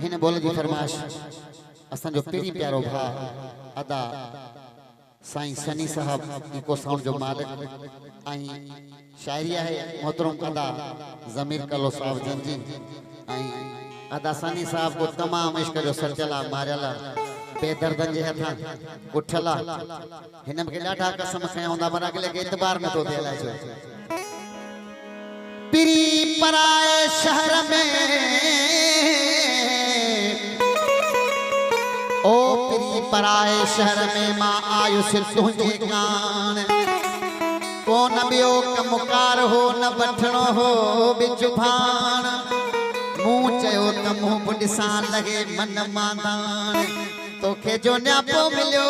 हिन बोल जी फरमाइश असन जो पेरी प्यारो भा अदा साईं सनी साहब इको साउंड जो मालिक आई शायरी है मोहतरम अदा जमीर कलो साहब जंजी आई अदा सनी साहब को तमाम इश्क जो सचला मारला बेदर्दन जे हथा उठला हिनम के डाढा कसम खया होंदा पर अगले के इतबार में तो देला छो पिरी पराए शहर में ओ पिरी पराए शहर में मां आयुष तुझे कान को न बियो कमुकार हो न बठणो हो बिजुभान मुंह चयो त मुंह ॾिसां लगे मन मांदान तोखे जो न्यापो मिलियो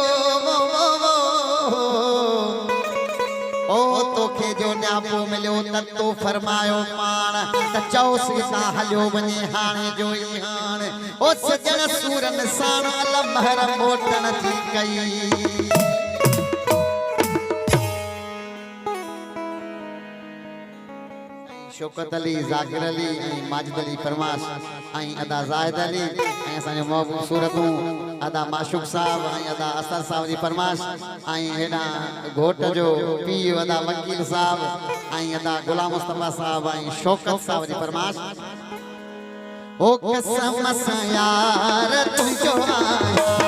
ओ तोखे जो न्यापो मिलियो त तो फरमायो पाण त चौसी सां हलियो वञे हाणे जो ई हाणे ओ सजण सूरन साण लमहर मोटन थी कई शौकत अली जाकिर अली माजिद अली फरमाश आई अदा जाहिद अली आई असांजो महबूब सूरतूं अदा माशूक साहब आई अदा असर साहब जी फरमाश आई हेडा घोट जो पीउ अदा वकील साहब आई अदा गुलाम मुस्तफा साहब आई शौकत साहब जी फरमाश ओ कसम सा यार तुझो आया